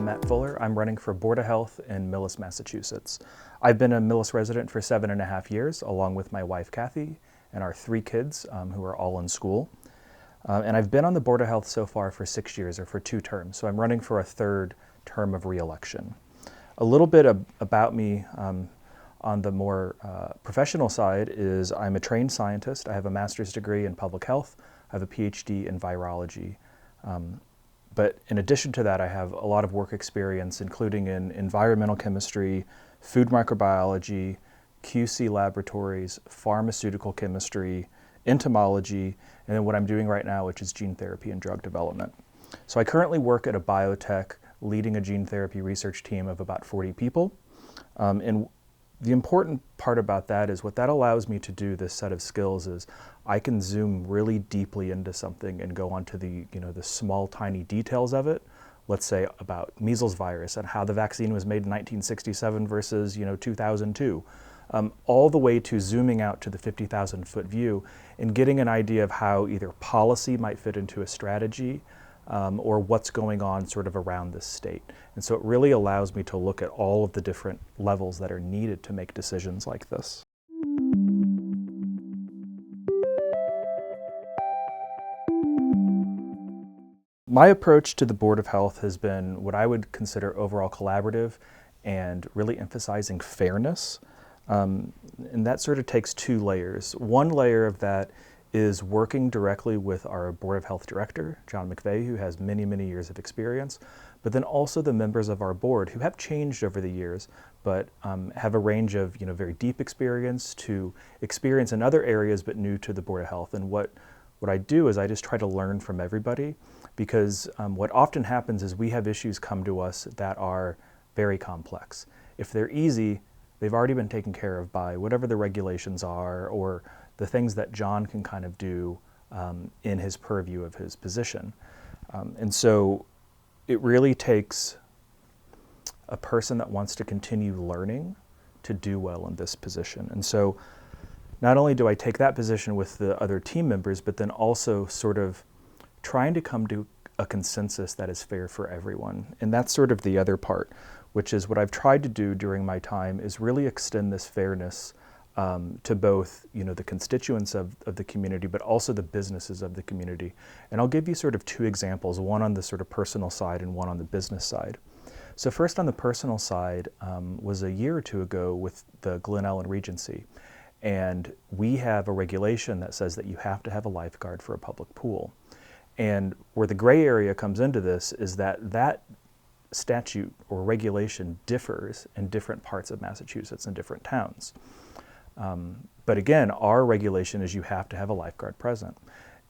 I'm Matt Fuller. I'm running for Board of Health in Millis, Massachusetts. I've been a Millis resident for 7.5 years, along with my wife Kathy and our 3 kids who are all in school. And I've been on the Board of Health so far for 6 years, or for 2 terms, so I'm running for a 3rd term of re-election. A little bit about me on the more professional side is I'm a trained scientist. I have a master's degree in public health. I have a PhD in virology. But in addition to that, I have a lot of work experience, including in environmental chemistry, food microbiology, QC laboratories, pharmaceutical chemistry, entomology, and then what I'm doing right now, which is gene therapy and drug development. So I currently work at a biotech leading a gene therapy research team of about 40 people. And the important part about that is what that allows me to do, this set of skills, is I can zoom really deeply into something and go onto the small, tiny details of it. Let's say about measles virus and how the vaccine was made in 1967 versus 2002. All the way to zooming out to the 50,000-foot view and getting an idea of how either policy might fit into a strategy or what's going on sort of around this state. And so it really allows me to look at all of the different levels that are needed to make decisions like this. My approach to the Board of Health has been what I would consider overall collaborative and really emphasizing fairness. And that sort of takes 2 layers. One layer of that is working directly with our Board of Health director, John McVeigh, who has many, many years of experience, but then also the members of our board who have changed over the years, but have a range of very deep experience to experience in other areas, but new to the Board of Health. And what I do is I just try to learn from everybody, because what often happens is we have issues come to us that are very complex. If they're easy, they've already been taken care of by whatever the regulations are or the things that John can kind of do in his purview of his position. And so it really takes a person that wants to continue learning to do well in this position. And so not only do I take that position with the other team members, but then also sort of trying to come to a consensus that is fair for everyone. And that's sort of the other part, which is what I've tried to do during my time is really extend this fairness to both the constituents of the community, but also the businesses of the community. And I'll give you sort of 2 examples, one on the sort of personal side and one on the business side. So first on the personal side was a year or 2 ago with the Glen Ellen Regency. And we have a regulation that says that you have to have a lifeguard for a public pool. And where the gray area comes into this is that statute or regulation differs in different parts of Massachusetts and different towns. But again, our regulation is you have to have a lifeguard present.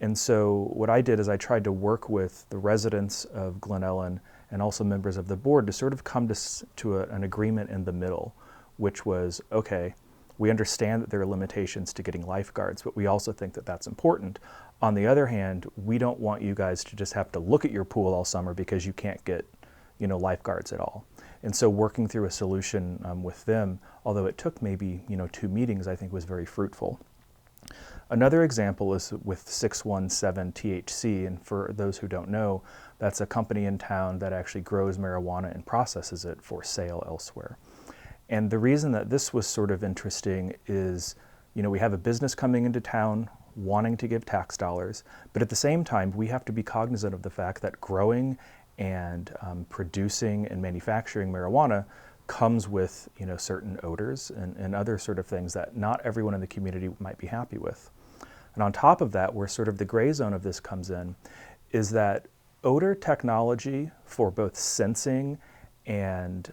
And so what I did is I tried to work with the residents of Glen Ellen and also members of the board to sort of come to an agreement in the middle, which was, okay, we understand that there are limitations to getting lifeguards, but we also think that that's important. On the other hand, we don't want you guys to just have to look at your pool all summer because you can't get lifeguards at all. And so working through a solution with them, although it took maybe 2 meetings, I think was very fruitful. Another example is with 617 THC, and for those who don't know, that's a company in town that actually grows marijuana and processes it for sale elsewhere. And the reason that this was sort of interesting is, we have a business coming into town wanting to give tax dollars, but at the same time, we have to be cognizant of the fact that growing and producing and manufacturing marijuana comes with certain odors and other sort of things that not everyone in the community might be happy with. And on top of that, where sort of the gray zone of this comes in, is that odor technology for both sensing and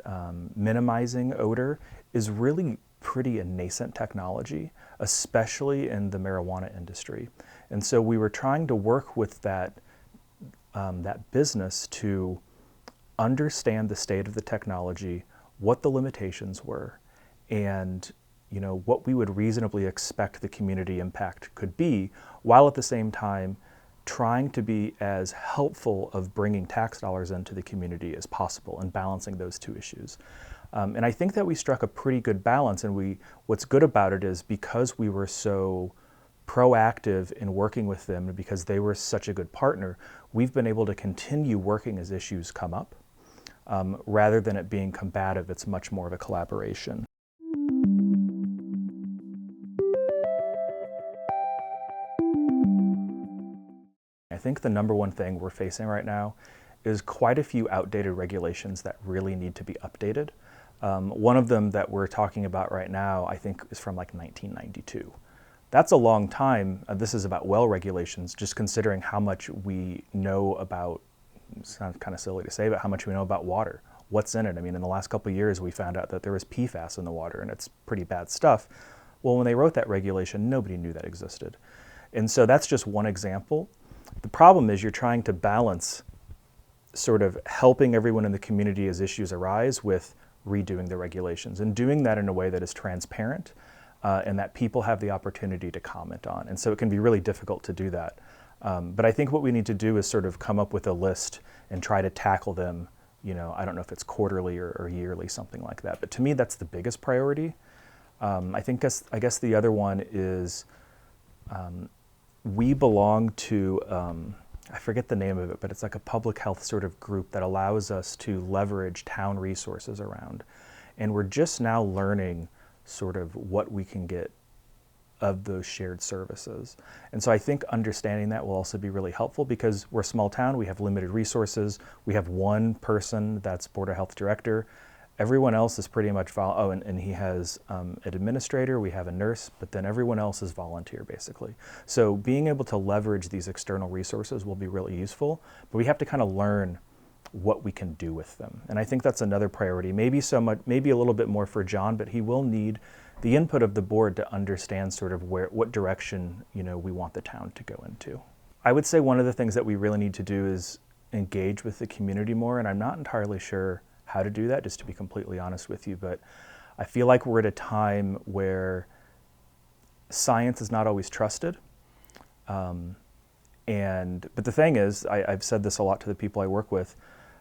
minimizing odor is really pretty a nascent technology, especially in the marijuana industry. And so we were trying to work with that business to understand the state of the technology, what the limitations were, and what we would reasonably expect the community impact could be, while at the same time trying to be as helpful of bringing tax dollars into the community as possible and balancing those 2 issues. And I think that we struck a pretty good balance, and what's good about it is because we were so proactive in working with them, and because they were such a good partner, we've been able to continue working as issues come up. Rather than it being combative, it's much more of a collaboration. I think the number one thing we're facing right now is quite a few outdated regulations that really need to be updated. One of them that we're talking about right now, I think, is from like 1992. That's a long time. This is about well regulations, just considering how much we know about, it sounds kind of silly to say, but how much we know about water. What's in it? I mean, in the last couple of years, we found out that there was PFAS in the water, and it's pretty bad stuff. Well, when they wrote that regulation, nobody knew that existed. And so that's just one example. The problem is you're trying to balance sort of helping everyone in the community as issues arise with redoing the regulations, and doing that in a way that is transparent and that people have the opportunity to comment on. And so it can be really difficult to do that. But I think what we need to do is sort of come up with a list and try to tackle them, you know, I don't know if it's quarterly or yearly, something like that. But to me, that's the biggest priority. I guess the other one is we belong to, I forget the name of it, but it's like a public health sort of group that allows us to leverage town resources around. And we're just now learning sort of what we can get of those shared services. And so I think understanding that will also be really helpful, because we're a small town, we have limited resources, we have one person that's Board of Health director. Everyone else is pretty much, and he has an administrator, we have a nurse, but then everyone else is volunteer basically. So being able to leverage these external resources will be really useful, but we have to kind of learn what we can do with them. And I think that's another priority. Maybe a little bit more for John, but he will need the input of the board to understand sort of what direction, you know, we want the town to go into. I would say one of the things that we really need to do is engage with the community more, and I'm not entirely sure how to do that, just to be completely honest with you, but I feel like we're at a time where science is not always trusted. But the thing is, I've said this a lot to the people I work with,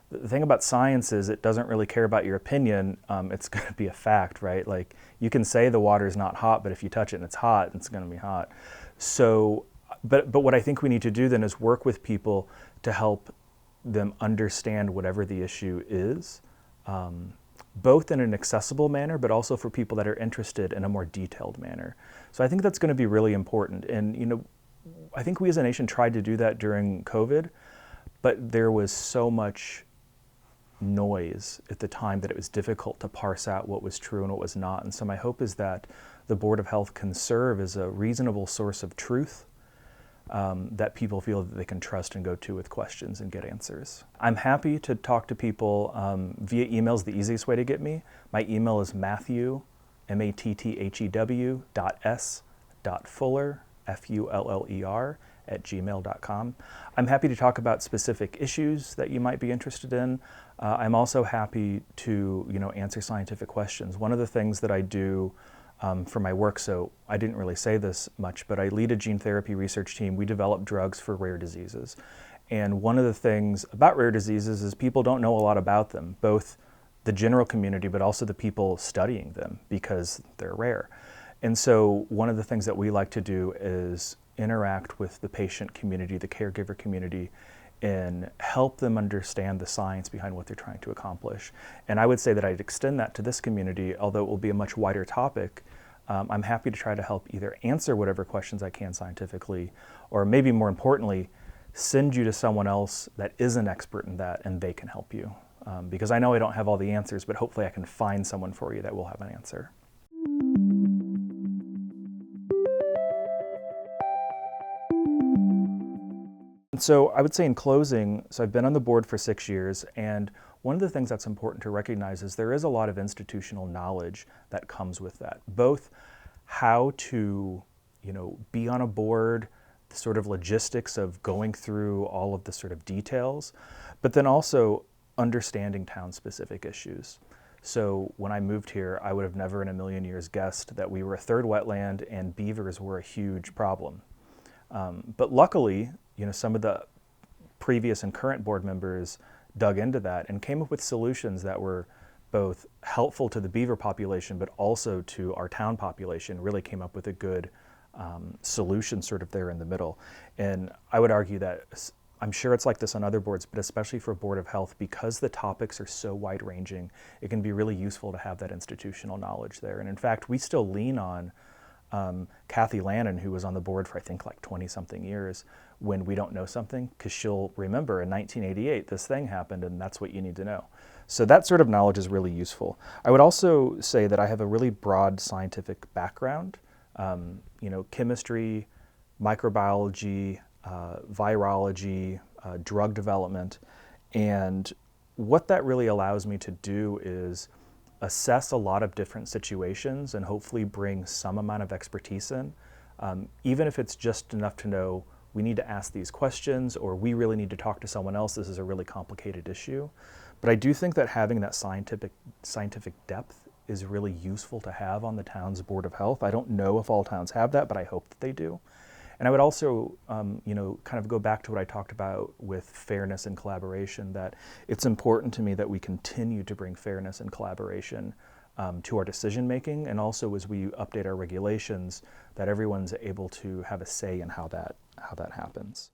the thing about science is it doesn't really care about your opinion. It's going to be a fact, right? Like, you can say the water is not hot, but if you touch it and it's hot, it's going to be hot. So, but what I think we need to do then is work with people to help them understand whatever the issue is, both in an accessible manner, but also for people that are interested in a more detailed manner. So I think that's going to be really important. And, you know, I think we as a nation tried to do that during COVID, but there was so much noise at the time that it was difficult to parse out what was true and what was not. And so my hope is that the Board of Health can serve as a reasonable source of truth that people feel that they can trust and go to with questions and get answers. I'm happy to talk to people via email is the easiest way to get me. My email is Matthew, MATTHEW.S.Fuller, Fuller, @gmail.com. I'm happy to talk about specific issues that you might be interested in. I'm also happy to, you know, answer scientific questions. One of the things that I do for my work, so I didn't really say this much, but I lead a gene therapy research team. We develop drugs for rare diseases. And one of the things about rare diseases is people don't know a lot about them, both the general community, but also the people studying them, because they're rare. And so one of the things that we like to do is interact with the patient community, the caregiver community, and help them understand the science behind what they're trying to accomplish. And I would say that I'd extend that to this community, although it will be a much wider topic. I'm happy to try to help either answer whatever questions I can scientifically, or maybe more importantly, send you to someone else that is an expert in that and they can help you. Because I know I don't have all the answers, but hopefully I can find someone for you that will have an answer. So I would say in closing, so I've been on the board for 6 years, and one of the things that's important to recognize is there is a lot of institutional knowledge that comes with that, both how to, you know, be on a board, the sort of logistics of going through all of the sort of details, but then also understanding town-specific issues. So when I moved here, I would have never in a million years guessed that we were a third wetland and beavers were a huge problem. But luckily, you know, some of the previous and current board members dug into that and came up with solutions that were both helpful to the beaver population, but also to our town population, really came up with a good solution sort of there in the middle. And I would argue that I'm sure it's like this on other boards, but especially for Board of Health, because the topics are so wide-ranging, it can be really useful to have that institutional knowledge there. And in fact, we still lean on Kathy Lannon, who was on the board for I think like 20-something years, when we don't know something, because she'll remember in 1988 this thing happened and that's what you need to know. So that sort of knowledge is really useful. I would also say that I have a really broad scientific background, chemistry, microbiology, virology, drug development, and what that really allows me to do is assess a lot of different situations and hopefully bring some amount of expertise in, even if it's just enough to know we need to ask these questions or we really need to talk to someone else, this is a really complicated issue. But I do think that having that scientific depth is really useful to have on the town's Board of Health. I don't know if all towns have that, but I hope that they do. And I would also, kind of go back to what I talked about with fairness and collaboration, that it's important to me that we continue to bring fairness and collaboration to our decision making, and also as we update our regulations, that everyone's able to have a say in how that happens.